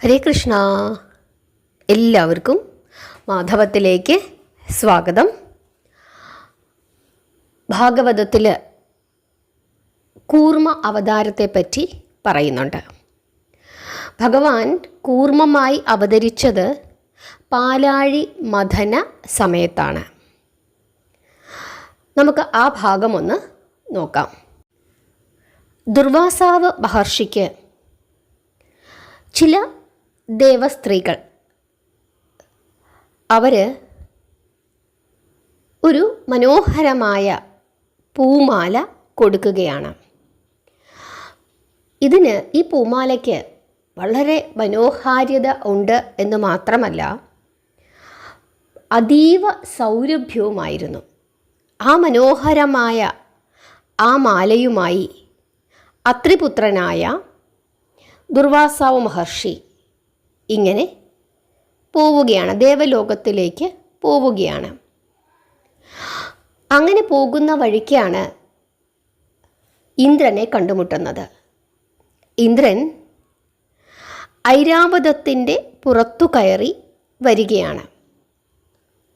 ഹരേ കൃഷ്ണ. എല്ലാവർക്കും മാധവത്തിലേക്ക് സ്വാഗതം. ഭാഗവതത്തിൽ കൂർമ്മ അവതാരത്തെപ്പറ്റി പറയുന്നുണ്ട്. ഭഗവാൻ കൂർമ്മമായി അവതരിച്ചത് പാലാഴി മഥന സമയത്താണ്. നമുക്ക് ആ ഭാഗമൊന്ന് നോക്കാം. ദുർവാസാവ് മഹർഷിക്ക് ചില ദേവസ്ത്രീകൾ അവർ ഒരു മനോഹരമായ പൂമാല കൊടുക്കുകയാണ്. ഈ പൂമാലയ്ക്ക് വളരെ മനോഹാരിത ഉണ്ട് എന്ന് മാത്രമല്ല, അതീവ സൗരഭ്യവുമായിരുന്നു. ആ മനോഹരമായ ആ മാലയുമായി അത്രിപുത്രനായ ദുർവാസാവ് മഹർഷി ഇങ്ങനെ പോവുകയാണ്, ദേവലോകത്തിലേക്ക് പോവുകയാണ്. അങ്ങനെ പോകുന്ന വഴിക്കാണ് ഇന്ദ്രനെ കണ്ടുമുട്ടുന്നത്. ഇന്ദ്രൻ ഐരാവതത്തിൻ്റെ പുറത്തു കയറി വരികയാണ്.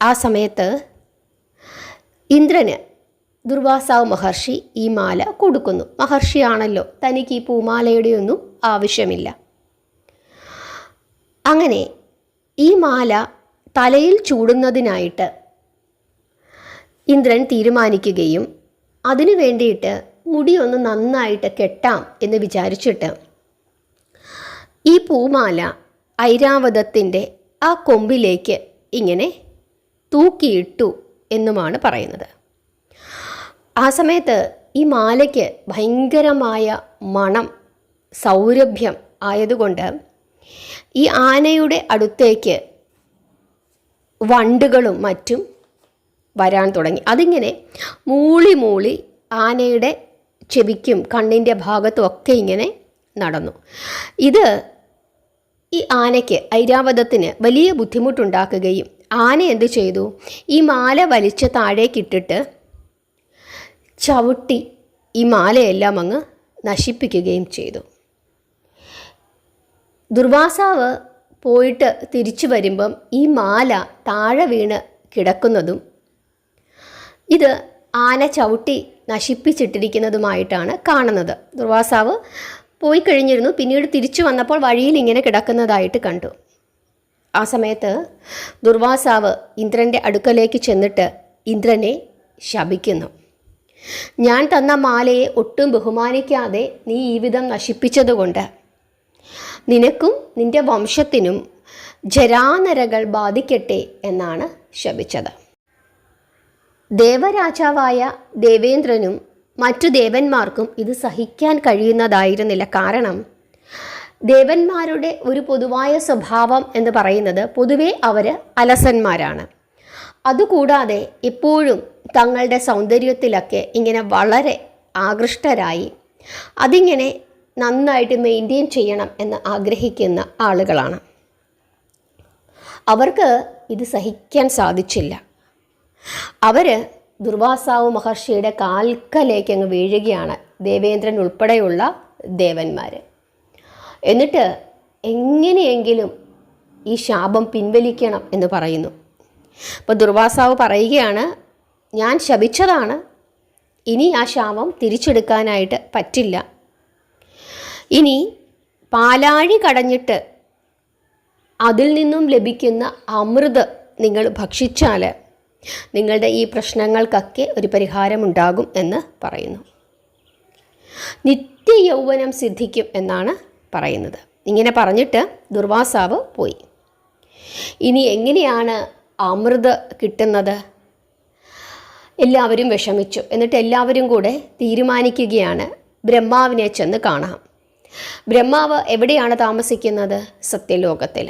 ആ സമയത്ത് ഇന്ദ്രന് ദുർവാസാവ് മഹർഷി ഈ മാല കൊടുക്കുന്നു. മഹർഷിയാണല്ലോ, തനിക്ക് ഈ പൂമാലയുടെ ഒന്നും ആവശ്യമില്ല. അങ്ങനെ ഈ മാല തലയിൽ ചൂടുന്നതിനായിട്ട് ഇന്ദ്രൻ തീരുമാനിക്കുകയും അതിനു വേണ്ടിയിട്ട് മുടിയൊന്ന് നന്നായിട്ട് കെട്ടാം എന്ന് വിചാരിച്ചിട്ട് ഈ പൂമാല ഐരാവതത്തിൻ്റെ ആ കൊമ്പിലേക്ക് ഇങ്ങനെ തൂക്കിയിട്ടു എന്നുമാണ് പറയുന്നത്. ആ സമയത്ത് ഈ മാലയ്ക്ക് ഭയങ്കരമായ മണം, സൗരഭ്യം ആയതുകൊണ്ട് ഈ ആനയുടെ അടുത്തേക്ക് വണ്ടുകളും മറ്റും വരാൻ തുടങ്ങി. അതിങ്ങനെ മൂളി മൂളി ആനയുടെ ചെവിക്കും കണ്ണിൻ്റെ ഭാഗത്തും ഒക്കെ ഇങ്ങനെ നടന്നു. ഇത് ഈ ആനയ്ക്ക്, ഐരാവതത്തിന് വലിയ ബുദ്ധിമുട്ടുണ്ടാക്കുകയും ആന എന്ത് ചെയ്തു, ഈ മാല വലിച്ച് താഴേക്കിട്ടിട്ട് ചവിട്ടി ഈ മാലയെല്ലാം അങ്ങ് നശിപ്പിക്കുകയും ചെയ്തു. ദുർവാസാവ് പോയിട്ട് തിരിച്ചു വരുമ്പം ഈ മാല താഴെ വീണ് കിടക്കുന്നതും ഇത് ആന ചവിട്ടി നശിപ്പിച്ചിട്ടിരിക്കുന്നതുമായിട്ടാണ് കാണുന്നത്. ദുർവാസാവ് പോയി കഴിഞ്ഞിരുന്നു. പിന്നീട് തിരിച്ചു വന്നപ്പോൾ വഴിയിൽ ഇങ്ങനെ കിടക്കുന്നതായിട്ട് കണ്ടു. ആ സമയത്ത് ദുർവാസാവ് ഇന്ദ്രൻ്റെ അടുക്കലേക്ക് ചെന്നിട്ട് ഇന്ദ്രനെ ശപിക്കുന്നു. ഞാൻ തന്ന മാലയെ ഒട്ടും ബഹുമാനിക്കാതെ നീ ഈ വിധം നശിപ്പിച്ചതുകൊണ്ട് നിനക്കും നിന്റെ വംശത്തിനും ജരാനരകൾ ബാധിക്കട്ടെ എന്നാണ് ശപിച്ചത്. ദേവരാജാവായ ദേവേന്ദ്രനും മറ്റു ദേവന്മാർക്കും ഇത് സഹിക്കാൻ കഴിയുന്നതായിരുന്നില്ല. കാരണം ദേവന്മാരുടെ ഒരു പൊതുവായ സ്വഭാവം എന്ന് പറയുന്നത് പൊതുവെ അവർ അലസന്മാരാണ്. അതുകൂടാതെ എപ്പോഴും തങ്ങളുടെ സൗന്ദര്യത്തിലൊക്കെ ഇങ്ങനെ വളരെ ആകൃഷ്ടരായി അതിങ്ങനെ നന്നായിട്ട് മെയിൻറ്റെയിൻ ചെയ്യണം എന്ന് ആഗ്രഹിക്കുന്ന ആളുകളാണ്. അവർക്ക് ഇത് സഹിക്കാൻ സാധിച്ചില്ല. അവർ ദുർവാസാവ് മഹർഷിയുടെ കാൽക്കലേക്ക് അങ്ങ് വീഴുകയാണ്, ദേവേന്ദ്രൻ ഉൾപ്പെടെയുള്ള ദേവന്മാർ. എന്നിട്ട് എങ്ങനെയെങ്കിലും ഈ ശാപം പിൻവലിക്കണം എന്ന് പറയുന്നു. അപ്പോൾ ദുർവാസാവ് പറയുകയാണ്, ഞാൻ ശപിച്ചതാണ്, ഇനി ആ ശാപം തിരിച്ചെടുക്കാനായിട്ട് പറ്റില്ല. ഇനി പാലാഴി കടഞ്ഞിട്ട് അതിൽ നിന്നും ലഭിക്കുന്ന അമൃത് നിങ്ങൾ ഭക്ഷിച്ചാൽ നിങ്ങളുടെ ഈ പ്രശ്നങ്ങൾക്കൊക്കെ ഒരു പരിഹാരമുണ്ടാകും എന്ന് പറയുന്നു. നിത്യ യൗവനം സിദ്ധിക്കും എന്നാണ് പറയുന്നത്. ഇങ്ങനെ പറഞ്ഞിട്ട് ദുർവാസാവ് പോയി. ഇനി എങ്ങനെയാണ് അമൃത് കിട്ടുന്നത്? എല്ലാവരും വിഷമിച്ചു. എന്നിട്ട് എല്ലാവരും കൂടെ തീരുമാനിക്കുകയാണ് ബ്രഹ്മാവിനെ ചെന്ന് കാണാം. ബ്രഹ്മാവ് എവിടെയാണ് താമസിക്കുന്നത്? സത്യലോകത്തിൽ.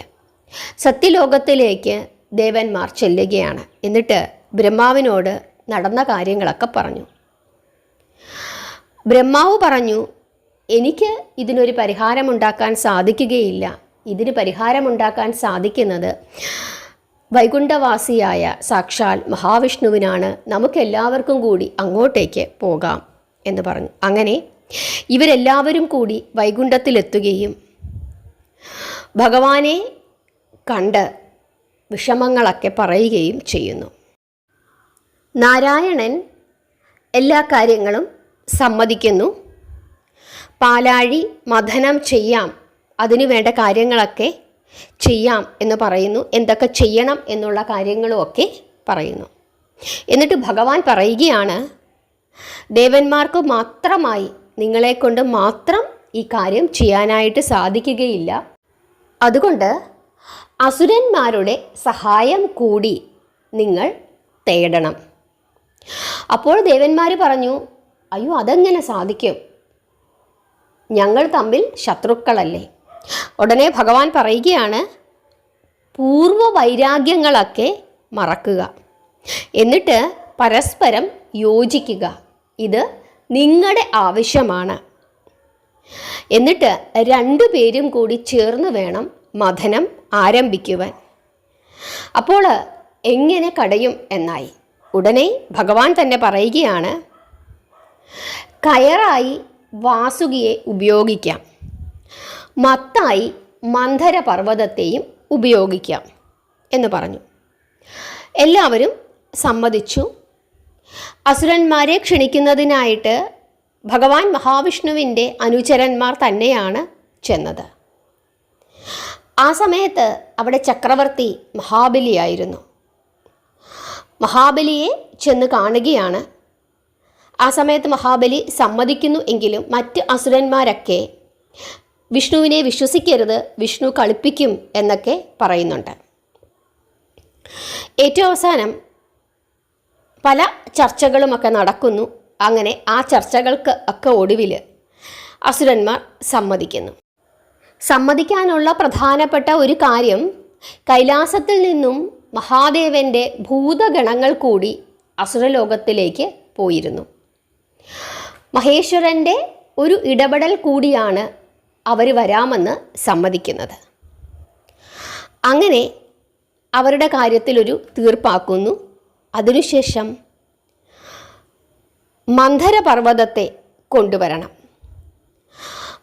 സത്യലോകത്തിലേക്ക് ദേവന്മാർ ചെല്ലുകയാണ്. എന്നിട്ട് ബ്രഹ്മാവിനോട് നടന്ന കാര്യങ്ങളൊക്കെ പറഞ്ഞു. ബ്രഹ്മാവ് പറഞ്ഞു, എനിക്ക് ഇതിനൊരു പരിഹാരമുണ്ടാക്കാൻ സാധിക്കുകയില്ല. ഇതിന് പരിഹാരമുണ്ടാക്കാൻ സാധിക്കുന്നത് വൈകുണ്ഠവാസിയായ സാക്ഷാൽ മഹാവിഷ്ണുവിനാണ്. നമുക്കെല്ലാവർക്കും കൂടി അങ്ങോട്ടേക്ക് പോകാം എന്ന് പറഞ്ഞു. അങ്ങനെ ഇവരെല്ലാവരും കൂടി വൈകുണ്ഠത്തിലെത്തുകയും ഭഗവാനെ കണ്ട് വിഷമങ്ങളൊക്കെ പറയുകയും ചെയ്യുന്നു. നാരായണൻ എല്ലാ കാര്യങ്ങളും സമ്മതിക്കുന്നു. പാലാഴി മഥനം ചെയ്യാം, അതിനു വേണ്ട കാര്യങ്ങളൊക്കെ ചെയ്യാം എന്ന് പറയുന്നു. എന്തൊക്കെ ചെയ്യണം എന്നുള്ള കാര്യങ്ങളുമൊക്കെ പറയുന്നു. എന്നിട്ട് ഭഗവാൻ പറയുകയാണ്, ദേവന്മാർക്ക് മാത്രമായി, നിങ്ങളെക്കൊണ്ട് മാത്രം ഈ കാര്യം ചെയ്യാനായിട്ട് സാധിക്കുകയില്ല. അതുകൊണ്ട് അസുരന്മാരുടെ സഹായം കൂടി നിങ്ങൾ തേടണം. അപ്പോൾ ദേവന്മാർ പറഞ്ഞു, അയ്യോ അതെങ്ങനെ സാധിക്കും, ഞങ്ങൾ തമ്മിൽ ശത്രുക്കളല്ലേ. ഉടനെ ഭഗവാൻ പറയുകയാണ്, പൂർവ്വ വൈരാഗ്യങ്ങളൊക്കെ മറക്കുക, എന്നിട്ട് പരസ്പരം യോജിക്കുക, ഇത് നിങ്ങളുടെ ആവശ്യമാണ്. എന്നിട്ട് രണ്ടുപേരും കൂടി ചേർന്ന് വേണം മഥനം ആരംഭിക്കുവാൻ. അപ്പോൾ എങ്ങനെ കടയും എന്നായി. ഉടനെ ഭഗവാൻ തന്നെ പറയുകയാണ്, കയറായി വാസുകിയെ ഉപയോഗിക്കാം, മത്തായി മന്ധര പർവ്വതത്തെയും ഉപയോഗിക്കാം എന്ന് പറഞ്ഞു. എല്ലാവരും സമ്മതിച്ചു. അസുരന്മാരെ ക്ഷണിക്കുന്നതിനായിട്ട് ഭഗവാൻ മഹാവിഷ്ണുവിൻ്റെ അനുചരന്മാർ തന്നെയാണ് ചെന്നത്. ആ സമയത്ത് അവിടെ ചക്രവർത്തി മഹാബലിയായിരുന്നു. മഹാബലിയെ ചെന്ന് കാണുകയാണ്. ആ സമയത്ത് മഹാബലി സമ്മതിക്കുന്നു എങ്കിലും മറ്റ് അസുരന്മാരൊക്കെ വിഷ്ണുവിനെ വിശ്വസിക്കരുത്, വിഷ്ണു കളിപ്പിക്കും എന്നൊക്കെ പറയുന്നുണ്ട്. ഏറ്റവും അവസാനം പല ചർച്ചകളുമൊക്കെ നടക്കുന്നു. അങ്ങനെ ആ ചർച്ചകൾക്ക് ഒക്കെ ഒടുവിൽ അസുരന്മാർ സമ്മതിക്കുന്നു. സമ്മതിക്കാനുള്ള പ്രധാനപ്പെട്ട ഒരു കാര്യം, കൈലാസത്തിൽ നിന്നും മഹാദേവൻ്റെ ഭൂതഗണങ്ങൾ കൂടി അസുരലോകത്തിലേക്ക് പോയിരുന്നു. മഹേശ്വരൻ്റെ ഒരു ഇടപെടൽ കൂടിയാണ് അവർ വരാമെന്ന് സമ്മതിക്കുന്നത്. അങ്ങനെ അവരുടെ കാര്യത്തിലൊരു തീർപ്പാക്കുന്നു. അതിനുശേഷം മന്ധരപർവ്വതത്തെ കൊണ്ടുവരണം.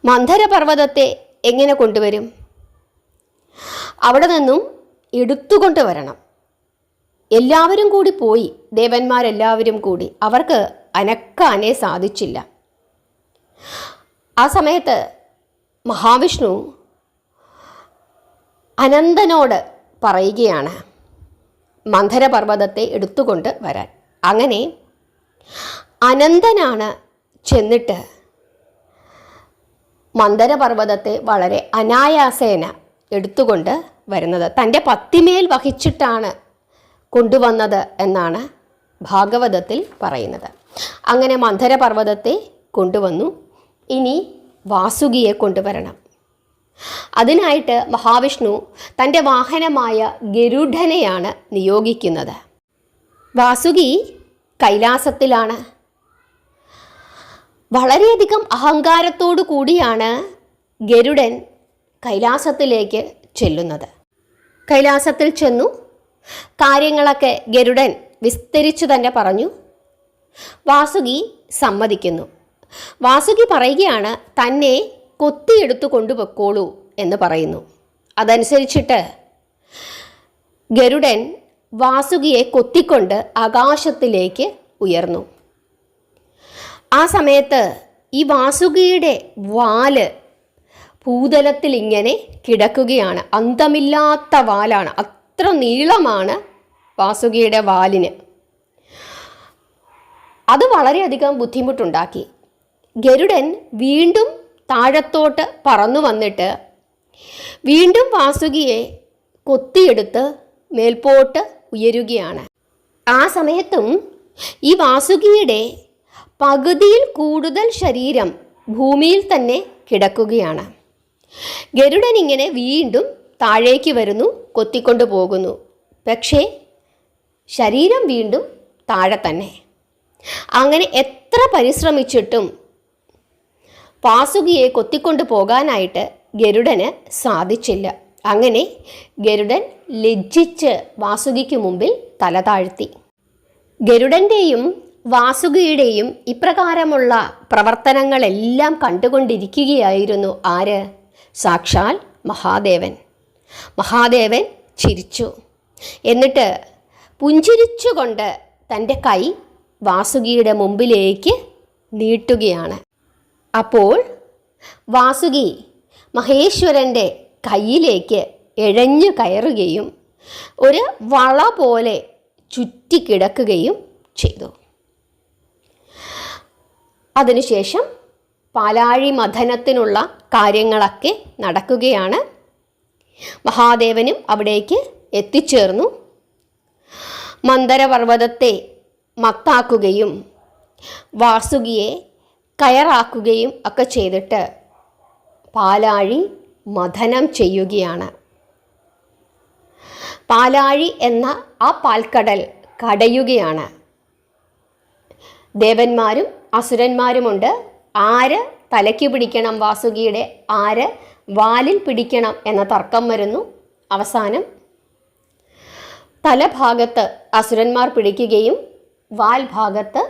മന്ധരപർവ്വതത്തെ എങ്ങനെ കൊണ്ടുവരും? അവിടെ നിന്നും എടുത്തുകൊണ്ട് വരണം. എല്ലാവരും കൂടി പോയി, ദേവന്മാരെല്ലാവരും കൂടി, അവർക്ക് അനക്കാനേ സാധിച്ചില്ല. ആ സമയത്ത് മഹാവിഷ്ണു അനന്തനോട് പറയുകയാണ് മന്ധരപർവ്വതത്തെ എടുത്തുകൊണ്ട് വരാൻ. അങ്ങനെ അനന്തനാണ് ചെന്നിട്ട് മന്ധരപർവ്വതത്തെ വളരെ അനായാസേന എടുത്തുകൊണ്ട് വരുന്നത്. തൻ്റെ പത്തിമേൽ വഹിച്ചിട്ടാണ് കൊണ്ടുവന്നത് എന്നാണ് ഭാഗവതത്തിൽ പറയുന്നത്. അങ്ങനെ മന്ധരപർവ്വതത്തെ കൊണ്ടുവന്നു. ഇനി വാസുകിയെ കൊണ്ടുവരണം. അതിനായിട്ട് മഹാവിഷ്ണു തൻ്റെ വാഹനമായ ഗരുഡനെയാണ് നിയോഗിക്കുന്നത്. വാസുകി കൈലാസത്തിലാണ്. വളരെയധികം അഹങ്കാരത്തോടു കൂടിയാണ് ഗരുഡൻ കൈലാസത്തിലേക്ക് ചെല്ലുന്നത്. കൈലാസത്തിൽ ചെന്നു കാര്യങ്ങളൊക്കെ ഗരുഡൻ വിസ്തരിച്ചു തന്നെ പറഞ്ഞു. വാസുകി സമ്മതിക്കുന്നു. വാസുകി പറയുകയാണ്, തന്നെ കൊത്തിയെടുത്തു കൊണ്ടുപോയിക്കോളൂ എന്ന് പറയുന്നു. അതനുസരിച്ചിട്ട് ഗരുഡൻ വാസുകിയെ കൊത്തിക്കൊണ്ട് ആകാശത്തിലേക്ക് ഉയർന്നു. ആ സമയത്ത് ഈ വാസുകിയുടെ വാല് ഭൂതലത്തിൽ ഇങ്ങനെ കിടക്കുകയാണ്. അന്തമില്ലാത്ത വാലാണ്, അത്ര നീളമാണ് വാസുകിയുടെ വാലിന്. അത് വളരെയധികം ബുദ്ധിമുട്ടുണ്ടാക്കി. ഗരുഡൻ വീണ്ടും താഴത്തോട്ട് പറന്നു വന്നിട്ട് വീണ്ടും വാസുകിയെ കൊത്തിയെടുത്ത് മേൽപോട്ട് ഉയരുകയാണ്. ആ സമയത്തും ഈ വാസുകിയുടെ പകുതിയിൽ കൂടുതൽ ശരീരം ഭൂമിയിൽ തന്നെ കിടക്കുകയാണ്. ഗരുഡൻ ഇങ്ങനെ വീണ്ടും താഴേക്ക് വരുന്നു, കൊത്തിക്കൊണ്ടു പോകുന്നു. പക്ഷേ ശരീരം വീണ്ടും താഴെ തന്നെ. അങ്ങനെ എത്ര പരിശ്രമിച്ചിട്ടും വാസുകിയെ കൊത്തിക്കൊണ്ടു പോകാനായിട്ട് ഗരുഡന് സാധിച്ചില്ല. അങ്ങനെ ഗരുഡൻ ലജ്ജിച്ച് വാസുകിക്ക് മുമ്പിൽ തല താഴ്ത്തി. ഗരുഡൻ്റെയും വാസുകിയുടെയും ഇപ്രകാരമുള്ള പ്രവർത്തനങ്ങളെല്ലാം കണ്ടുകൊണ്ടിരിക്കുകയായിരുന്നു ആര്? സാക്ഷാൽ മഹാദേവൻ. മഹാദേവൻ ചിരിച്ചു. എന്നിട്ട് പുഞ്ചിരിച്ചുകൊണ്ട് തൻ്റെ കൈ വാസുകിയുടെ മുമ്പിലേക്ക് നീട്ടുകയാണ്. അപ്പോൾ വാസുകി മഹേശ്വരൻ്റെ കയ്യിലേക്ക് എഴഞ്ഞു കയറുകയും ഒരു വള പോലെ ചുറ്റിക്കിടക്കുകയും ചെയ്തു. അതിനുശേഷം പാലാഴി മഥനത്തിനുള്ള കാര്യങ്ങളൊക്കെ നടക്കുകയാണ്. മഹാദേവനും അവിടേക്ക് എത്തിച്ചേർന്നു. മന്ദരപർവ്വതത്തെ മത്താക്കുകയും വാസുകിയെ കയറാക്കുകയും ഒക്കെ ചെയ്തിട്ട് പാലാഴി മഥനം ചെയ്യുകയാണ്. പാലാഴി എന്ന ആ പാൽക്കടൽ കടയുകയാണ്. ദേവന്മാരും അസുരന്മാരുമുണ്ട്. ആര് തലയ്ക്ക് പിടിക്കണം വാസുകിയുടെ, ആര് വാലിൽ പിടിക്കണം എന്ന തർക്കം വരുന്നു. അവസാനം തലഭാഗത്ത് അസുരന്മാർ പിടിക്കുകയും വാൽ ഭാഗത്ത്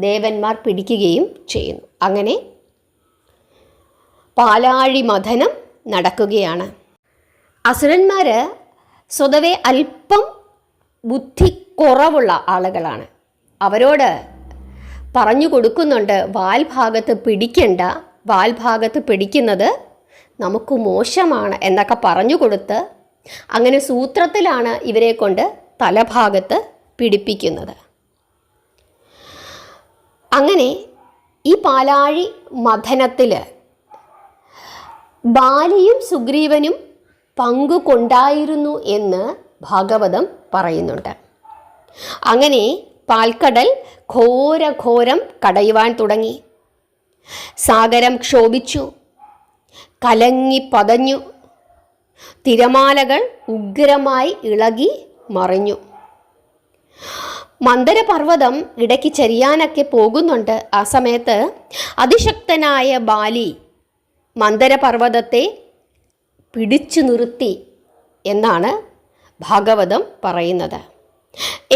ദേവന്മാർ പിടിക്കുകയും ചെയ്യുന്നു. അങ്ങനെ പാലാഴി മഥനം നടക്കുകയാണ്. അസുരന്മാർ സ്വതവേ അല്പം ബുദ്ധി കുറവുള്ള ആളുകളാണ്. അവരോട് പറഞ്ഞു കൊടുക്കുന്നുണ്ട്, വാൽഭാഗത്ത് പിടിക്കണ്ട, വാൽഭാഗത്ത് പിടിക്കുന്നത് നമുക്ക് മോശമാണ് എന്നൊക്കെ പറഞ്ഞു കൊടുത്ത് അങ്ങനെ സൂത്രത്തിലാണ് ഇവരെ കൊണ്ട് തലഭാഗത്ത് പിടിപ്പിക്കുന്നത്. അങ്ങനെ ഈ പാലാഴി മഥനത്തിൽ ബാലിയും സുഗ്രീവനും പങ്കുകൊണ്ടായിരുന്നു എന്ന് ഭാഗവതം പറയുന്നുണ്ട്. അങ്ങനെ പാൽക്കടൽ ഘോരഘോരം കടയുവാൻ തുടങ്ങി. സാഗരം ക്ഷോഭിച്ചു, കലങ്ങി പതഞ്ഞു. തിരമാലകൾ ഉഗ്രമായി ഇളകി മറിഞ്ഞു. മന്ദരപർവ്വതം ഇടയ്ക്ക് ചരിയാനൊക്കെ പോകുന്നുണ്ട്. ആ സമയത്ത് അതിശക്തനായ ബാലി മന്ദരപർവ്വതത്തെ പിടിച്ചു നിർത്തി എന്നാണ് ഭാഗവതം പറയുന്നത്.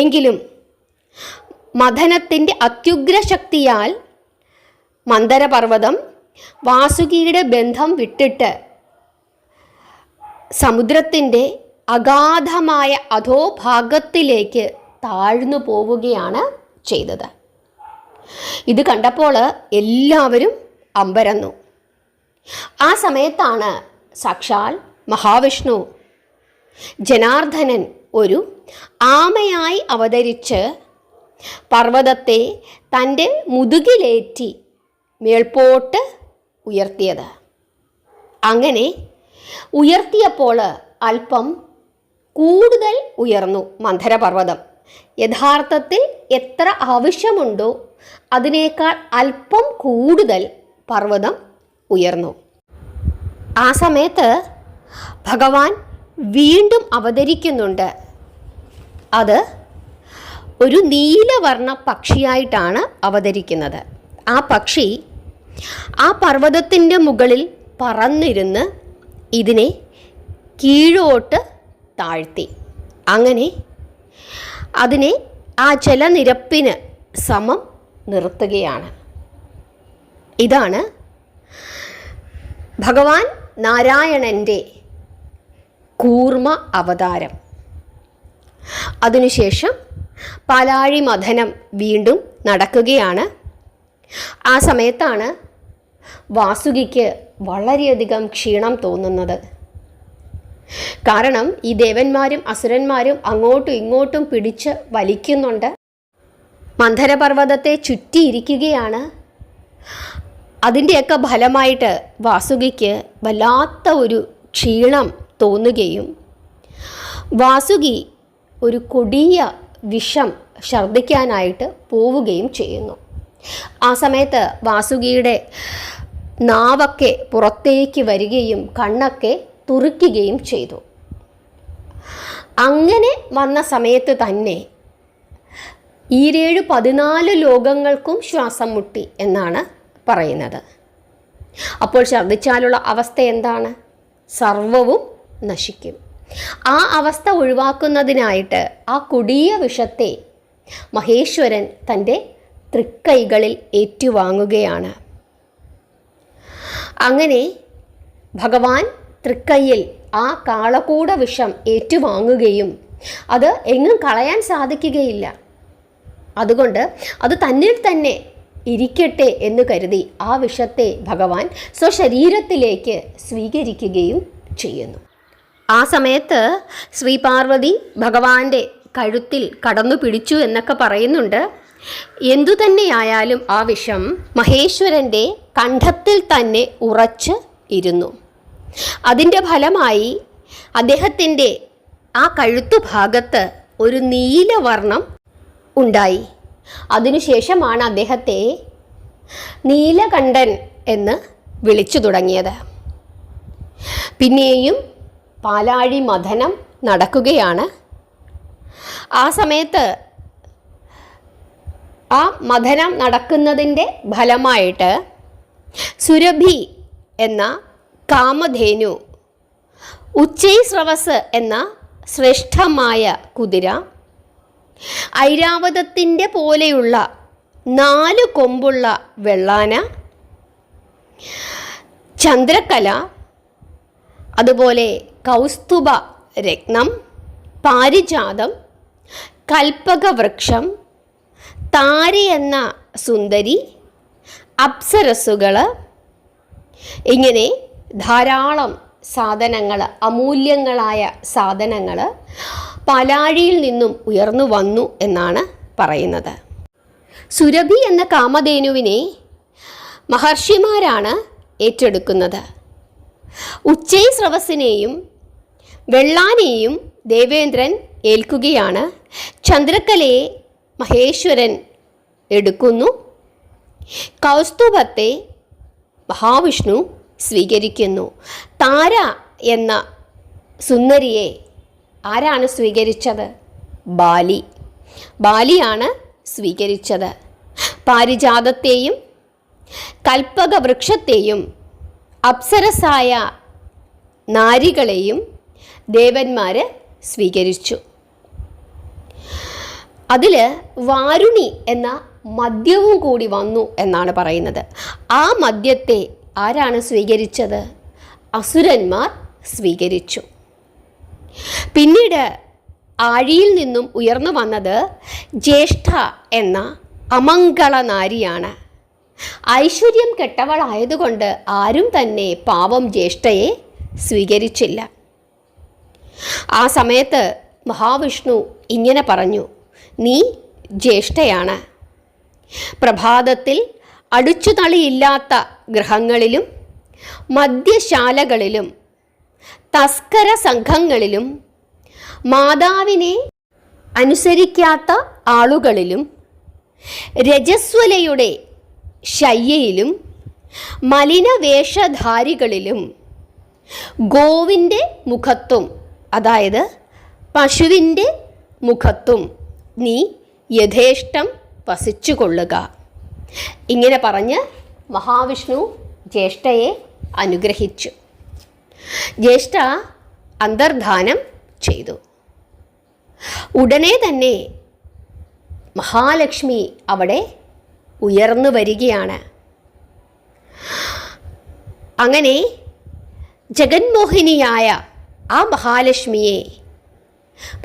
എങ്കിലും മഥനത്തിൻ്റെ അത്യുഗ്രശക്തിയാൽ മന്ദരപർവ്വതം വാസുകിയുടെ ബന്ധം വിട്ടിട്ട് സമുദ്രത്തിൻ്റെ അഗാധമായ അധോഭാഗത്തിലേക്ക് താഴ്ന്നു പോവുകയാണ് ചെയ്തത്. ഇത് കണ്ടപ്പോൾ എല്ലാവരും അമ്പരന്നു. ആ സമയത്താണ് സാക്ഷാൽ മഹാവിഷ്ണു ജനാർദ്ദനൻ ഒരു ആമയായി അവതരിച്ച് പർവ്വതത്തെ തൻ്റെ മുതുകിലേറ്റി മേൽപോട്ട് ഉയർത്തിയത്. അങ്ങനെ ഉയർത്തിയപ്പോൾ അല്പം കൂടുതൽ ഉയർന്നു മന്ദരപർവ്വതം. യഥാർത്ഥത്തിൽ എത്ര ആവശ്യമുണ്ടോ അതിനേക്കാൾ അല്പം കൂടുതൽ പർവ്വതം ഉയർന്നു. ആ സമയത്ത് ഭഗവാൻ വീണ്ടും അവതരിക്കുന്നുണ്ട്. അത് ഒരു നീലവർണ്ണ പക്ഷിയായിട്ടാണ് അവതരിക്കുന്നത്. ആ പക്ഷി ആ പർവ്വതത്തിൻ്റെ മുകളിൽ പറന്നിരുന്ന് ഇതിനെ കീഴോട്ട് താഴ്ത്തി. അങ്ങനെ അതിനെ ആ ജലനിരപ്പിന് സമം നിർത്തുകയാണ്. ഇതാണ് ഭഗവാൻ നാരായണൻ്റെ കൂർമ്മ അവതാരം. അതിനുശേഷം പാലാഴി മഥനം വീണ്ടും നടക്കുകയാണ്. ആ സമയത്താണ് വാസുകിക്ക് വളരെയധികം ക്ഷീണം തോന്നുന്നത്. കാരണം ഈ ദേവന്മാരും അസുരന്മാരും അങ്ങോട്ടും ഇങ്ങോട്ടും പിടിച്ച് വലിക്കുന്നുണ്ട്. മന്ദരപർവ്വതത്തെ ചുറ്റിയിരിക്കുകയാണ്. അതിൻ്റെയൊക്കെ ഫലമായിട്ട് വാസുകിക്ക് വല്ലാത്ത ഒരു ക്ഷീണം തോന്നുകയും വാസുകി ഒരു കൊടിയ വിഷം ഛർദ്ദിക്കാനായിട്ട് പോവുകയും ചെയ്യുന്നു. ആ സമയത്ത് വാസുകിയുടെ നാവൊക്കെ പുറത്തേക്ക് വരികയും കണ്ണൊക്കെ തുറിക്കുകയും ചെയ്തു. അങ്ങനെ വന്ന സമയത്ത് തന്നെ 14 ലോകങ്ങൾക്കും ശ്വാസം മുട്ടി എന്നാണ് പറയുന്നത്. അപ്പോൾ ഛർദ്ദിച്ചാലുള്ള അവസ്ഥ എന്താണ്? സർവവും നശിക്കും. ആ അവസ്ഥ ഒഴിവാക്കുന്നതിനായിട്ട് ആ കൊടിയ വിഷത്തെ മഹേശ്വരൻ തൻ്റെ തൃക്കൈകളിൽ ഏറ്റുവാങ്ങുകയാണ്. അങ്ങനെ ഭഗവാൻ തൃക്കൈയിൽ ആ കാളകൂട വിഷം ഏറ്റുവാങ്ങുകയും അത് എങ്ങും കളയാൻ സാധിക്കുകയില്ല. അതുകൊണ്ട് അത് തന്നിൽ തന്നെ ഇരിക്കട്ടെ എന്ന് കരുതി ആ വിഷത്തെ ഭഗവാൻ സ്വശരീരത്തിലേക്ക് സ്വീകരിക്കുകയും ചെയ്യുന്നു. ആ സമയത്ത് ശ്രീപാർവതി ഭഗവാന്റെ കഴുത്തിൽ കടന്നു പിടിച്ചു എന്നൊക്കെ പറയുന്നുണ്ട്. എന്തു തന്നെയായാലും ആ വിഷം മഹേശ്വരൻ്റെ കണ്ഠത്തിൽ തന്നെ ഉറച്ച് ഇരുന്നു. അതിൻ്റെ ഫലമായി അദ്ദേഹത്തിൻ്റെ ആ കഴുത്തുഭാഗത്ത് ഒരു നീലവർണം ഉണ്ടായി. അതിനുശേഷമാണ് അദ്ദേഹത്തെ നീലകണ്ഠൻ എന്ന് വിളിച്ചു തുടങ്ങിയത്. പിന്നെയും പാലാഴി മഥനം നടക്കുകയാണ്. ആ സമയത്ത് ആ മഥനം നടക്കുന്നതിൻ്റെ ഫലമായിട്ട് സുരഭി എന്ന കാമധേനു, ഉച്ചൈസ്രവസ് എന്ന ശ്രേഷ്ഠമായ കുതിര, ഐരാവതത്തിൻ്റെ പോലെയുള്ള 4 കൊമ്പുള്ള വെള്ളാന, ചന്ദ്രക്കല, അതുപോലെ കൗസ്തുഭ രത്നം, പാരിജാതം, കൽപ്പകവൃക്ഷം, താരി എന്ന സുന്ദരി, അപ്സരസ്സുകൾ, ഇങ്ങനെ ധാരാളം സാധനങ്ങൾ, അമൂല്യങ്ങളായ സാധനങ്ങൾ പാലാഴിയിൽ നിന്നും ഉയർന്നു വന്നു എന്നാണ് പറയുന്നത്. സുരഭി എന്ന കാമധേനുവിനെ മഹർഷിമാരാണ് ഏറ്റെടുക്കുന്നത്. ഉച്ചൈസ്രവസിനെയും വെള്ളാനെയും ദേവേന്ദ്രൻ ഏൽക്കുകയാണ്. ചന്ദ്രക്കലയെ മഹേശ്വരൻ എടുക്കുന്നു. കൗസ്തുഭത്തെ മഹാവിഷ്ണു സ്വീകരിക്കുന്നു. താര എന്ന സുന്ദരിയെ ആരാണ് സ്വീകരിച്ചത്? ബാലിയാണ് സ്വീകരിച്ചത്. പാരിജാതത്തെയും കൽപ്പകവൃക്ഷത്തെയും അപ്സരസായ നാരികളെയും ദേവന്മാർ സ്വീകരിച്ചു. അതിൽ വാരുണി എന്ന മദ്യവും കൂടി വന്നു എന്നാണ് പറയുന്നത്. ആ മദ്യത്തെ ആരാണ് സ്വീകരിച്ചത്? അസുരന്മാർ സ്വീകരിച്ചു. പിന്നീട് ആഴിയിൽ നിന്നും ഉയർന്നു വന്നത് ജ്യേഷ്ഠ എന്ന അമംഗള നാരിയാണ്. ഐശ്വര്യം കെട്ടവളായതുകൊണ്ട് ആരും തന്നെ പാവം ജ്യേഷ്ഠയെ സ്വീകരിച്ചില്ല. ആ സമയത്ത് മഹാവിഷ്ണു ഇങ്ങനെ പറഞ്ഞു, നീ ജ്യേഷ്ഠയാണ്. പ്രഭാതത്തിൽ അടിച്ചുതളിയില്ലാത്ത ഗൃഹങ്ങളിലും മദ്യശാലകളിലും തസ്കര സംഘങ്ങളിലും മാതാവിനെ അനുസരിക്കാത്ത ആളുകളിലും രജസ്വലയുടെ ശയ്യയിലും മലിനവേഷധാരികളിലും ഗോവിൻ്റെ മുഖത്തും, അതായത് പശുവിൻ്റെ മുഖത്തും നീ യഥേഷ്ടം വസിച്ചുകൊള്ളുക. ഇങ്ങനെ പറഞ്ഞ് മഹാവിഷ്ണു ജ്യേഷ്ഠയെ അനുഗ്രഹിച്ചു. ജ്യേഷ്ഠ അന്തർധാനം ചെയ്തു. ഉടനെ തന്നെ മഹാലക്ഷ്മി അവിടെ ഉയർന്നു വരികയാണ്. അങ്ങനെ ജഗന്മോഹിനിയായ ആ മഹാലക്ഷ്മിയെ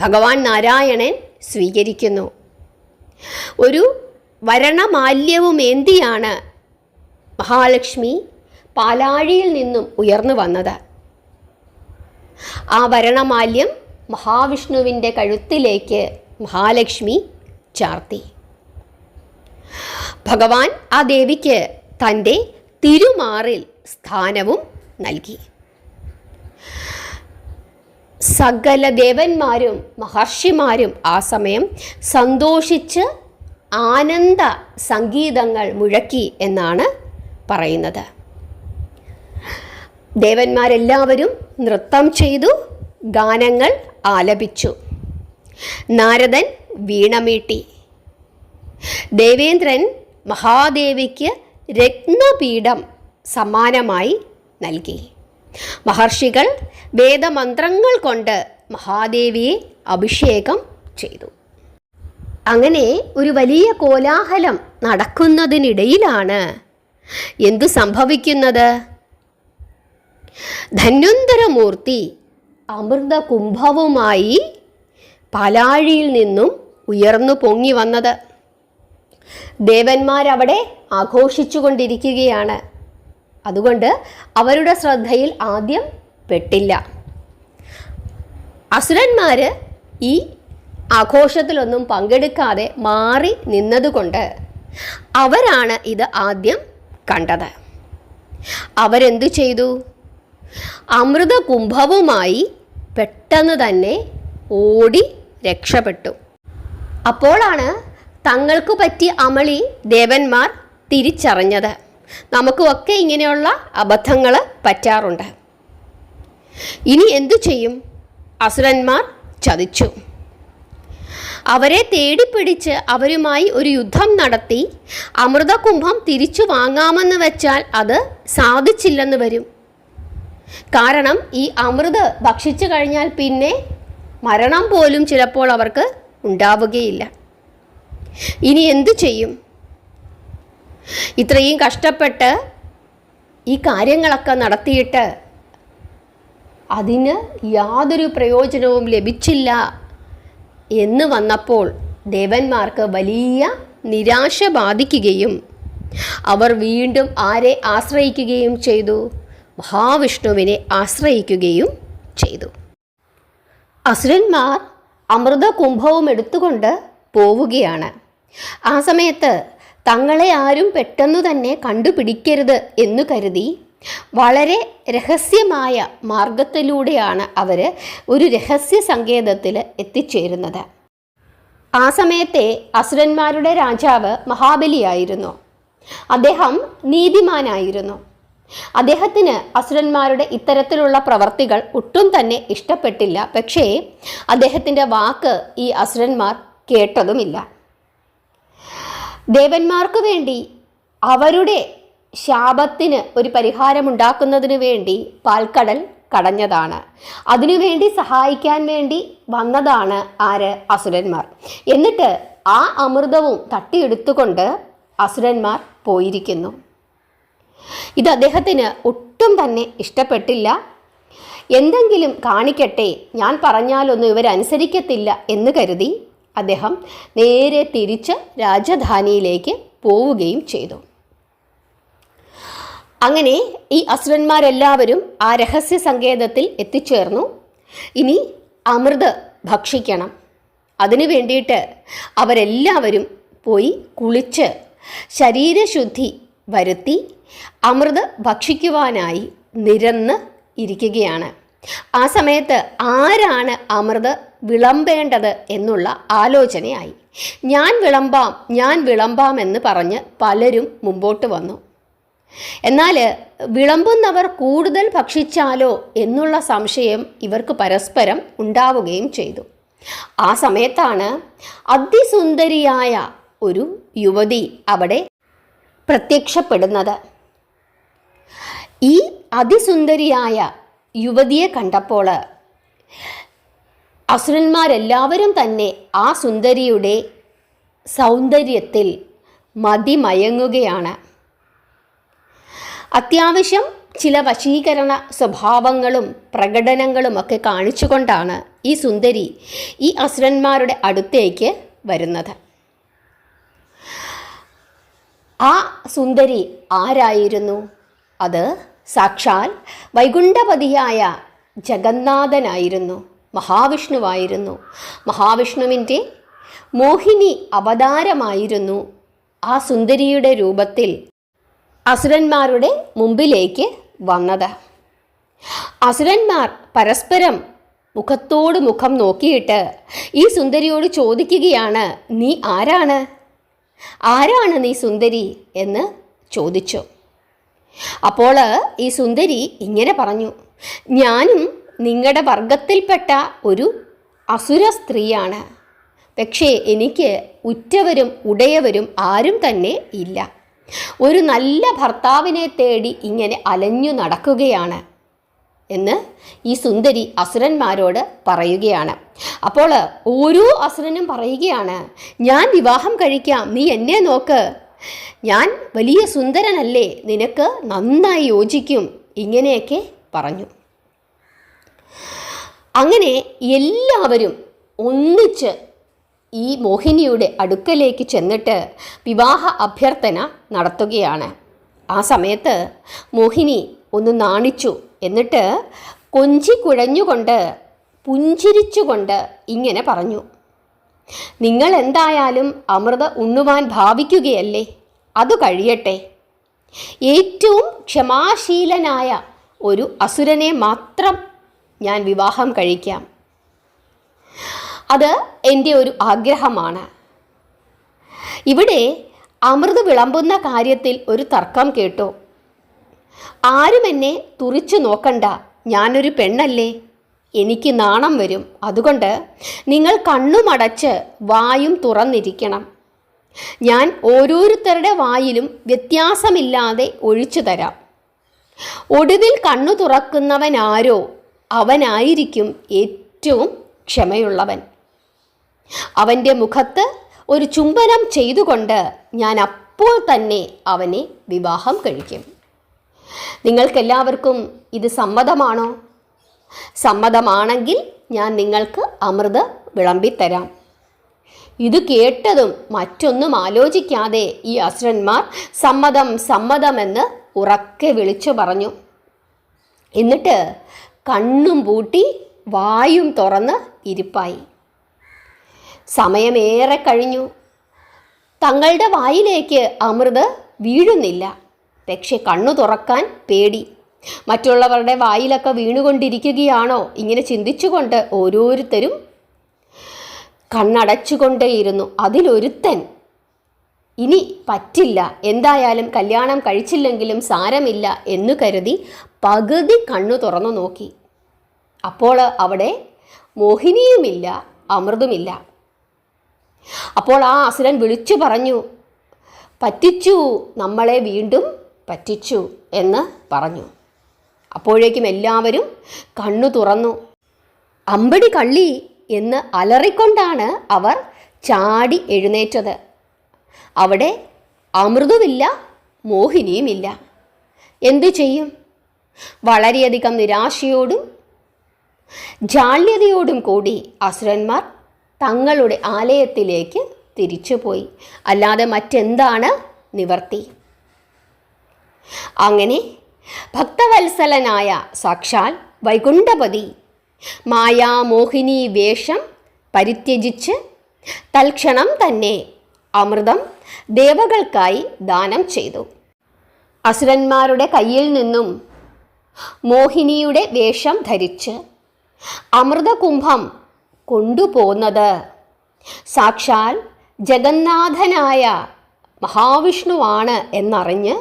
ഭഗവാൻ നാരായണൻ സ്വീകരിക്കുന്നു. ഒരു വരണമാല്യവുമേന്തിയാണ് മഹാലക്ഷ്മി പാലാഴിയിൽ നിന്നും ഉയർന്നു വന്നത്. ആ വരണമാല്യം മഹാവിഷ്ണുവിൻ്റെ കഴുത്തിലേക്ക് മഹാലക്ഷ്മി ചാർത്തി. ഭഗവാൻ ആ ദേവിക്ക് തൻ്റെ തിരുമാറിൽ സ്ഥാനവും നൽകി. സകല ദേവന്മാരും മഹർഷിമാരും ആ സമയം സന്തോഷിച്ച് ആനന്ദ സംഗീതങ്ങൾ മുഴക്കി എന്നാണ് പറയുന്നത്. ദേവന്മാരെല്ലാവരും നൃത്തം ചെയ്തു, ഗാനങ്ങൾ ആലപിച്ചു. നാരദൻ വീണമീട്ടി. ദേവേന്ദ്രൻ മഹാദേവിക്ക് രത്നപീഠം സമ്മാനമായി നൽകി. മഹർഷികൾ വേദമന്ത്രങ്ങൾ കൊണ്ട് മഹാദേവിയെ അഭിഷേകം ചെയ്തു. അങ്ങനെ ഒരു വലിയ കോലാഹലം നടക്കുന്നതിനിടയിലാണ് എന്തു സംഭവിക്കുന്നത്? ധന്വന്തരമൂർത്തി അമൃത കുംഭവുമായി പാലാഴിയിൽ നിന്നും ഉയർന്നു പൊങ്ങി വന്നത്. ദേവന്മാരവിടെ ആഘോഷിച്ചു കൊണ്ടിരിക്കുകയാണ്. അതുകൊണ്ട് അവരുടെ ശ്രദ്ധയിൽ ആദ്യം പെട്ടില്ല. അസുരന്മാർ ഈ ആഘോഷത്തിലൊന്നും പങ്കെടുക്കാതെ മാറി നിന്നതുകൊണ്ട് അവരാണ് ഇത് ആദ്യം കണ്ടത്. അവരെന്തു ചെയ്തു? അമൃത കുംഭവുമായി പെട്ടെന്ന് തന്നെ ഓടി രക്ഷപ്പെട്ടു. അപ്പോഴാണ് തങ്ങൾക്ക് പറ്റിയ അമളി ദേവന്മാർ തിരിച്ചറിഞ്ഞത്. നമുക്കുമൊക്കെ ഇങ്ങനെയുള്ള അബദ്ധങ്ങൾ പറ്റാറുണ്ട്. ഇനി എന്തു ചെയ്യും? അസുരന്മാർ ചതിച്ചു. അവരെ തേടിപ്പിടിച്ച് അവരുമായി ഒരു യുദ്ധം നടത്തി അമൃതകുംഭം തിരിച്ചു വാങ്ങാമെന്ന് വെച്ചാൽ അത് സാധിച്ചില്ലെന്ന് വരും. കാരണം ഈ അമൃത് ഭക്ഷിച്ചു കഴിഞ്ഞാൽ പിന്നെ മരണം പോലും ചിലപ്പോൾ അവർക്ക് ഉണ്ടാവുകയില്ല. ഇനി എന്തു ചെയ്യും? ഇത്രയും കഷ്ടപ്പെട്ട് ഈ കാര്യങ്ങളൊക്കെ നടത്തിയിട്ട് അതിന് യാതൊരു പ്രയോജനവും ലഭിച്ചില്ല എന്ന് വന്നപ്പോൾ ദേവന്മാർക്ക് വലിയ നിരാശ ബാധിക്കുകയും അവർ വീണ്ടും ആരെ ആശ്രയിക്കുകയും ചെയ്തു? മഹാവിഷ്ണുവിനെ ആശ്രയിക്കുകയും ചെയ്തു. അസുരന്മാർ അമൃത കുംഭവും എടുത്തുകൊണ്ട് പോവുകയാണ്. ആ സമയത്ത് തങ്ങളെ ആരും പെട്ടെന്നു തന്നെ കണ്ടുപിടിക്കരുത് എന്നു കരുതി വളരെ രഹസ്യമായ മാർഗത്തിലൂടെയാണ് അവർ ഒരു രഹസ്യ സങ്കേതത്തിൽ എത്തിച്ചേരുന്നത്. ആ സമയത്തെ അസുരന്മാരുടെ രാജാവ് മഹാബലിയായിരുന്നു. അദ്ദേഹം നീതിമാനായിരുന്നു. അദ്ദേഹത്തിന് അസുരന്മാരുടെ ഇത്തരത്തിലുള്ള പ്രവർത്തികൾ ഒട്ടും തന്നെ ഇഷ്ടപ്പെട്ടില്ല. പക്ഷേ അദ്ദേഹത്തിൻ്റെ വാക്ക് ഈ അസുരന്മാർ കേട്ടതുമില്ല. ദേവന്മാർക്ക് വേണ്ടി അവരുടെ ശാപത്തിന് ഒരു പരിഹാരമുണ്ടാക്കുന്നതിന് വേണ്ടി പാൽക്കടൽ കടഞ്ഞതാണ്. അതിനുവേണ്ടി സഹായിക്കാൻ വേണ്ടി വന്നതാണ് ആര്? അസുരന്മാർ. എന്നിട്ട് ആ അമൃതവും തട്ടിയെടുത്തുകൊണ്ട് അസുരന്മാർ പോയിരിക്കുന്നു. ഇത് അദ്ദേഹത്തിന് ഒട്ടും തന്നെ ഇഷ്ടപ്പെട്ടില്ല. എന്തെങ്കിലും കാണിക്കട്ടെ, ഞാൻ പറഞ്ഞാലൊന്നും ഇവരനുസരിക്കത്തില്ല എന്ന് കരുതി അദ്ദേഹം നേരെ തിരിച്ച് രാജധാനിയിലേക്ക് പോവുകയും ചെയ്തു. അങ്ങനെ ഈ അസുരന്മാരെല്ലാവരും ആ രഹസ്യ സങ്കേതത്തിൽ എത്തിച്ചേർന്നു. ഇനി അമൃത് ഭക്ഷിക്കണം. അതിനു വേണ്ടിയിട്ട് അവരെല്ലാവരും പോയി കുളിച്ച് ശരീരശുദ്ധി വരുത്തി അമൃത് ഭക്ഷിക്കുവാനായി നിരന്ന് ഇരിക്കുകയാണ്. ആ സമയത്ത് ആരാണ് അമൃത് വിളമ്പേണ്ടത് എന്നുള്ള ആലോചനയായി. ഞാൻ വിളമ്പാം എന്ന് പറഞ്ഞ് പലരും മുമ്പോട്ട് വന്നു. എന്നാൽ വിളമ്പുന്നവർ കൂടുതൽ ഭക്ഷിച്ചാലോ എന്നുള്ള സംശയം ഇവർക്ക് പരസ്പരം ഉണ്ടാവുകയും ചെയ്തു. ആ സമയത്താണ് അതിസുന്ദരിയായ ഒരു യുവതി അവിടെ പ്രത്യക്ഷപ്പെടുന്നത്. ഈ അതിസുന്ദരിയായ യുവതിയെ കണ്ടപ്പോൾ അസുരന്മാരെല്ലാവരും തന്നെ ആ സുന്ദരിയുടെ സൗന്ദര്യത്തിൽ മതിമയങ്ങുകയാണ്. അത്യാവശ്യം ചില വശീകരണ സ്വഭാവങ്ങളും പ്രകടനങ്ങളുമൊക്കെ കാണിച്ചുകൊണ്ടാണ് ഈ സുന്ദരി ഈ അസുരന്മാരുടെ അടുത്തേക്ക് വരുന്നത്. ആ സുന്ദരി ആരായിരുന്നു? അത് സാക്ഷാൽ വൈകുണ്ഠപതിയായ ജഗന്നാഥനായിരുന്നു, മഹാവിഷ്ണുവായിരുന്നു. മഹാവിഷ്ണുവിൻ്റെ മോഹിനി അവതാരമായിരുന്നു ആ സുന്ദരിയുടെ രൂപത്തിൽ അസുരന്മാരുടെ മുമ്പിലേക്ക് വന്നത്. അസുരന്മാർ പരസ്പരം മുഖത്തോട് മുഖം നോക്കിയിട്ട് ഈ സുന്ദരിയോട് ചോദിക്കുകയാണ്, നീ ആരാണ് നീ സുന്ദരി എന്ന് ചോദിച്ചു. അപ്പോൾ ഈ സുന്ദരി ഇങ്ങനെ പറഞ്ഞു, ഞാനും നിങ്ങളുടെ വർഗത്തിൽപ്പെട്ട ഒരു അസുര സ്ത്രീയാണ്. പക്ഷേ എനിക്ക് ഉറ്റവരും ഉടയവരും ആരും തന്നെ ഇല്ല. ഒരു നല്ല ഭർത്താവിനെ തേടി ഇങ്ങനെ അലഞ്ഞു നടക്കുകയാണ് എന്ന് ഈ സുന്ദരി അസുരന്മാരോട് പറയുകയാണ്. അപ്പോൾ ഓരോ അസുരനും പറയുകയാണ്, ഞാൻ വിവാഹം കഴിക്കാം, നീ എന്നെ നോക്ക്, ഞാൻ വലിയ സുന്ദരനല്ലേ, നിനക്ക് നന്നായി യോജിക്കും, ഇങ്ങനെയൊക്കെ പറഞ്ഞു. അങ്ങനെ എല്ലാവരും ഒന്നിച്ച് ഈ മോഹിനിയുടെ അടുക്കലേക്ക് ചെന്നിട്ട് വിവാഹ അഭ്യർത്ഥന നടത്തുകയാണ്. ആ സമയത്ത് മോഹിനി ഒന്ന് നാണിച്ചു. എന്നിട്ട് കൊഞ്ചിക്കുഴഞ്ഞുകൊണ്ട് പുഞ്ചിരിച്ചുകൊണ്ട് ഇങ്ങനെ പറഞ്ഞു, നിങ്ങൾ എന്തായാലും അമൃത ഉണ്ണുവാൻ ഭാവിക്കുകയല്ലേ, അത് കഴിയട്ടെ. ഏറ്റവും ക്ഷമാശീലനായ ഒരു അസുരനെ മാത്രം ഞാൻ വിവാഹം കഴിക്കാം. അത് എൻ്റെ ഒരു ആഗ്രഹമാണ്. ഇവിടെ അമൃത് വിളമ്പുന്ന കാര്യത്തിൽ ഒരു തർക്കം കേട്ടു. ആരും എന്നെ തുറിച്ചു നോക്കണ്ട, ഞാനൊരു പെണ്ണല്ലേ, എനിക്ക് നാണം വരും. അതുകൊണ്ട് നിങ്ങൾ കണ്ണുമടച്ച് വായും തുറന്നിരിക്കണം. ഞാൻ ഓരോരുത്തരുടെ വായിലും വ്യത്യാസമില്ലാതെ ഒഴിച്ചു തരാം. ഒടുവിൽ കണ്ണു തുറക്കുന്നവനാരോ അവനായിരിക്കും ഏറ്റവും ക്ഷമയുള്ളവൻ. അവൻ്റെ മുഖത്ത് ഒരു ചുംബനം ചെയ്തുകൊണ്ട് ഞാൻ അപ്പോൾ തന്നെ അവനെ വിവാഹം കഴിക്കും. നിങ്ങൾക്കെല്ലാവർക്കും ഇത് സമ്മതമാണോ? സമ്മതമാണെങ്കിൽ ഞാൻ നിങ്ങൾക്ക് അമൃത് വിളമ്പിത്തരാം. ഇത് കേട്ടതും മറ്റൊന്നും ആലോചിക്കാതെ ഈ അസുരന്മാർ സമ്മതം സമ്മതമെന്ന് ഉറക്കെ വിളിച്ചു പറഞ്ഞു. എന്നിട്ട് കണ്ണും പൂട്ടി വായും തുറന്ന് ഇരിപ്പായി. സമയമേറെ കഴിഞ്ഞു. തങ്ങളുടെ വായിലേക്ക് അമൃത് വീഴുന്നില്ല. പക്ഷെ കണ്ണു തുറക്കാൻ പേടി. മറ്റുള്ളവരുടെ വായിലൊക്കെ വീണുകൊണ്ടിരിക്കുകയാണോ? ഇങ്ങനെ ചിന്തിച്ചുകൊണ്ട് ഓരോരുത്തരും കണ്ണടച്ചുകൊണ്ടേയിരുന്നു. അതിലൊരുത്തൻ ഇനി പറ്റില്ല, എന്തായാലും കല്യാണം കഴിച്ചില്ലെങ്കിലും സാരമില്ല എന്നു കരുതി പകുതി കണ്ണു തുറന്നു നോക്കി. അപ്പോൾ അവിടെ മോഹിനിയുമില്ല, അമൃതുമില്ല. അപ്പോൾ ആ അസുരൻ വിളിച്ചു പറഞ്ഞു, പറ്റിച്ചു, നമ്മളെ വീണ്ടും പറ്റിച്ചു എന്ന് പറഞ്ഞു. അപ്പോഴേക്കും എല്ലാവരും കണ്ണു തുറന്നു. അമ്പടി കള്ളി എന്ന് അലറിക്കൊണ്ടാണ് അവർ ചാടി എഴുന്നേറ്റത്. അവിടെ അമൃതുമില്ല, മോഹിനിയുമില്ല. എന്തു ചെയ്യും? വളരെയധികം നിരാശയോടും ജാള്യതയോടും കൂടി അസുരന്മാർ തങ്ങളുടെ ആലയത്തിലേക്ക് തിരിച്ചുപോയി. അല്ലാതെ മറ്റെന്താണ് നിവർത്തി? അങ്ങനെ ഭക്തവത്സലനായ സാക്ഷാൽ വൈകുണ്ഠപതി മായാമോഹിനി വേഷം പരിത്യജിച്ച് തൽക്ഷണം തന്നെ അമൃതം ദേവകൾക്കായി ദാനം ചെയ്തു. അസുരന്മാരുടെ കയ്യിൽ നിന്നും മോഹിനിയുടെ വേഷം ധരിച്ച് അമൃതകുംഭം കൊണ്ടുപോകുന്നത് സാക്ഷാൽ ജഗന്നാഥനായ മഹാവിഷ്ണുവാണ് എന്നറിഞ്ഞ്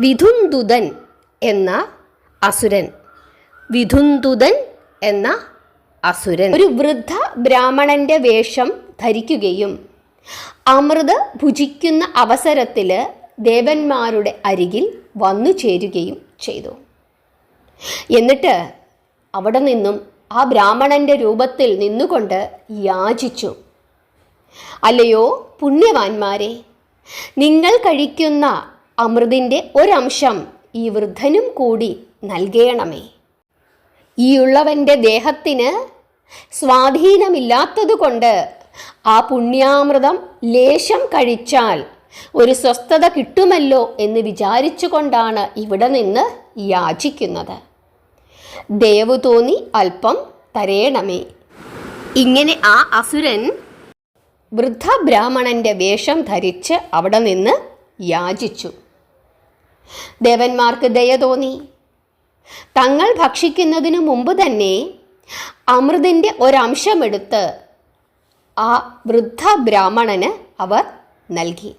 വിധുന്തുതൻ എന്ന അസുരൻ ഒരു വൃദ്ധ ബ്രാഹ്മണന്റെ വേഷം ധരിക്കുകയും അമൃത് ഭുജിക്കുന്ന അവസരത്തിൽ ദേവന്മാരുടെ അരികിൽ വന്നു ചേരുകയും ചെയ്തു. എന്നിട്ട് അവിടെ നിന്നും ആ ബ്രാഹ്മണന്റെ രൂപത്തിൽ നിന്നുകൊണ്ട് യാചിച്ചു, അല്ലയോ പുണ്യവാന്മാരെ, നിങ്ങൾ കഴിക്കുന്ന അമൃതിൻ്റെ ഒരംശം ഈ വൃദ്ധനും കൂടി നൽകണമേ. ഈ ഉള്ളവൻ്റെ ദേഹത്തിന് സ്വാധീനമില്ലാത്തതുകൊണ്ട് ആ പുണ്യാമൃതം ലേശം കഴിച്ചാൽ ഒരു സ്വസ്ഥത കിട്ടുമല്ലോ എന്ന് വിചാരിച്ചുകൊണ്ടാണ് ഇവിടെ നിന്ന് യാചിക്കുന്നത്. ദയവു തോന്നി അല്പം തരേണമേ. ഇങ്ങനെ ആ അസുരൻ വൃദ്ധ ബ്രാഹ്മണന്റെ വേഷം ധരിച്ച് അവിടെ നിന്ന് യാചിച്ചു. ദേവന്മാർക്ക് ദയ തോന്നി. തങ്ങൾ ഭക്ഷിക്കുന്നതിനു മുമ്പ് തന്നെ അമൃതിൻ്റെ ഒരംശമെടുത്ത് ആ വൃദ്ധ ബ്രാഹ്മണന് അവർ നൽകി.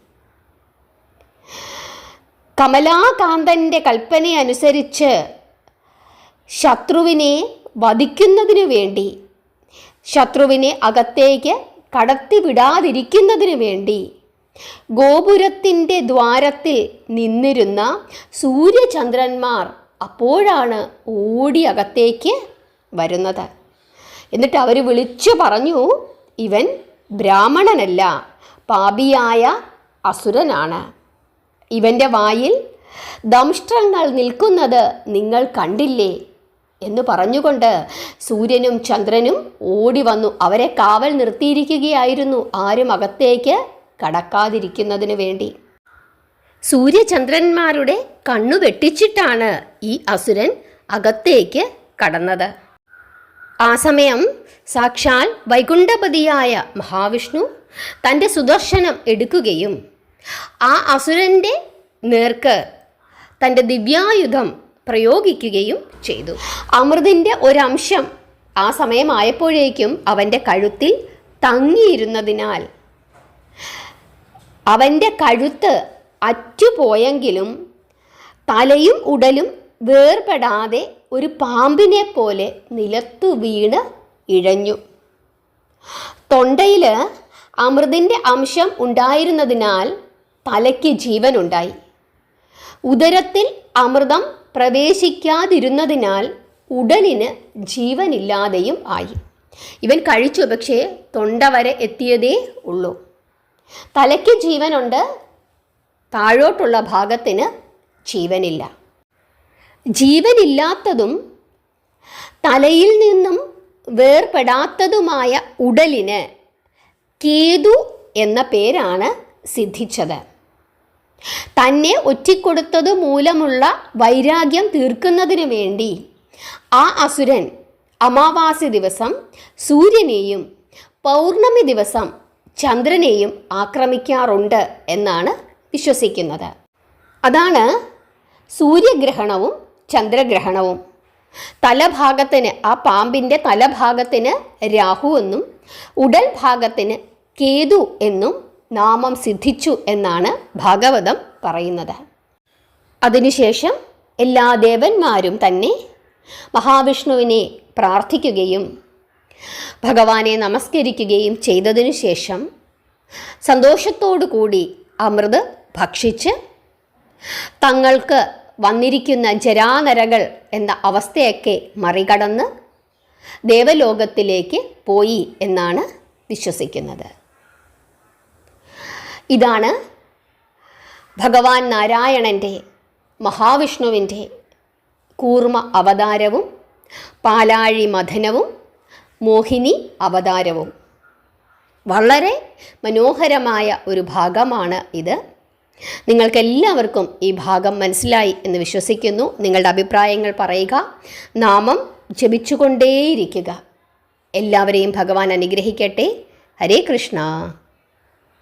കമലാകാന്തൻ്റെ കൽപ്പനയനുസരിച്ച് ശത്രുവിനെ വധിക്കുന്നതിനു വേണ്ടി, ശത്രുവിനെ അകത്തേക്ക് കടത്തിവിടാതിരിക്കുന്നതിനു വേണ്ടി ഗോപുരത്തിൻ്റെ ദ്വാരത്തിൽ നിന്നിരുന്ന സൂര്യചന്ദ്രന്മാർ അപ്പോഴാണ് ഓടി അകത്തേക്ക് വരുന്നത്. എന്നിട്ട് അവർ വിളിച്ചു പറഞ്ഞു, ഇവൻ ബ്രാഹ്മണനല്ല, പാപിയായ അസുരനാണ്. ഇവൻ്റെ വായിൽ ദംഷ്ട്രങ്ങൾ നിൽക്കുന്നത് നിങ്ങൾ കണ്ടില്ലേ എന്ന് പറഞ്ഞുകൊണ്ട് സൂര്യനും ചന്ദ്രനും ഓടി വന്നു. അവരെ കാവൽ നിർത്തിയിരിക്കുകയായിരുന്നു, ആരും അകത്തേക്ക് കടക്കാതിരിക്കുന്നതിന് വേണ്ടി. സൂര്യചന്ദ്രന്മാരുടെ കണ്ണു വെട്ടിച്ചിട്ടാണ് ഈ അസുരൻ അകത്തേക്ക് കടന്നത്. ആ സമയം സാക്ഷാൽ വൈകുണ്ഠപതിയായ മഹാവിഷ്ണു തൻ്റെ സുദർശനം എടുക്കുകയും ആ അസുരൻ്റെ നേർക്ക് തൻ്റെ ദിവ്യായുധം പ്രയോഗിക്കുകയും ചെയ്തു. അമൃതിൻ്റെ ഒരംശം ആ സമയമായപ്പോഴേക്കും അവൻ്റെ കഴുത്തിൽ തങ്ങിയിരുന്നതിനാൽ അവൻ്റെ കഴുത്ത് അറ്റുപോയെങ്കിലും തലയും ഉടലും വേർപെടാതെ ഒരു പാമ്പിനെ പോലെ നിലത്തു വീണ് ഇഴഞ്ഞു. തൊണ്ടയിൽ അമൃതിൻ്റെ അംശം ഉണ്ടായിരുന്നതിനാൽ തലയ്ക്ക് ജീവനുണ്ടായി. ഉദരത്തിൽ അമൃതം പ്രവേശിക്കാതിരുന്നതിനാൽ ഉടലിന് ജീവനില്ലാതെയും ആയി. ഇവൻ കഴിച്ചു, പക്ഷേ തൊണ്ട വരെ എത്തിയതേ ഉള്ളൂ. തലയ്ക്ക് ജീവനുണ്ട്, താഴോട്ടുള്ള ഭാഗത്തിന് ജീവനില്ല. ജീവനില്ലാത്തതും തലയിൽ നിന്നും വേർപെടാത്തതുമായ ഉടലിന് കേതു എന്ന പേരാണ് സിദ്ധിച്ചത്. തന്നെ ഒറ്റിക്കൊടുത്തതു മൂലമുള്ള വൈരാഗ്യം തീർക്കുന്നതിന് വേണ്ടി ആ അസുരൻ അമാവാസി ദിവസം സൂര്യനെയും പൗർണമി ദിവസം ചന്ദ്രനെയും ആക്രമിക്കാറുണ്ട് എന്നാണ് വിശ്വസിക്കുന്നത്. അതാണ് സൂര്യഗ്രഹണവും ചന്ദ്രഗ്രഹണവും. തലഭാഗത്തിന്, ആ പാമ്പിൻ്റെ തലഭാഗത്തിന് രാഹു എന്നും ഉടൽ ഭാഗത്തിന് കേതു എന്നും നാമം സിദ്ധിച്ചു എന്നാണ് ഭാഗവതം പറയുന്നത്. അതിനുശേഷം എല്ലാ ദേവന്മാരും തന്നെ മഹാവിഷ്ണുവിനെ പ്രാർത്ഥിക്കുകയും ഭഗവാനെ നമസ്കരിക്കുകയും ചെയ്തതിനു ശേഷം സന്തോഷത്തോടു കൂടി അമൃത് ഭക്ഷിച്ച് തങ്ങൾക്ക് വന്നിരിക്കുന്ന ജരാനരകൾ എന്ന അവസ്ഥയൊക്കെ മറികടന്ന് ദേവലോകത്തിലേക്ക് പോയി എന്നാണ് വിശ്വസിക്കുന്നത്. ഇതാണ് ഭഗവാൻ നാരായണൻ്റെ, മഹാവിഷ്ണുവിൻ്റെ കൂർമ്മ അവതാരവും പാലാഴി മഥനവും മോഹിനി അവതാരവും. വളരെ മനോഹരമായ ഒരു ഭാഗമാണ് ഇത്. നിങ്ങൾക്കെല്ലാവർക്കും ഈ ഭാഗം മനസ്സിലായി എന്ന് വിശ്വസിക്കുന്നു. നിങ്ങളുടെ അഭിപ്രായങ്ങൾ പറയുക, നാമം ജപിച്ചുകൊണ്ടേയിരിക്കുക. എല്ലാവരെയും ഭഗവാൻ അനുഗ്രഹിക്കട്ടെ. ഹരേ കൃഷ്ണ.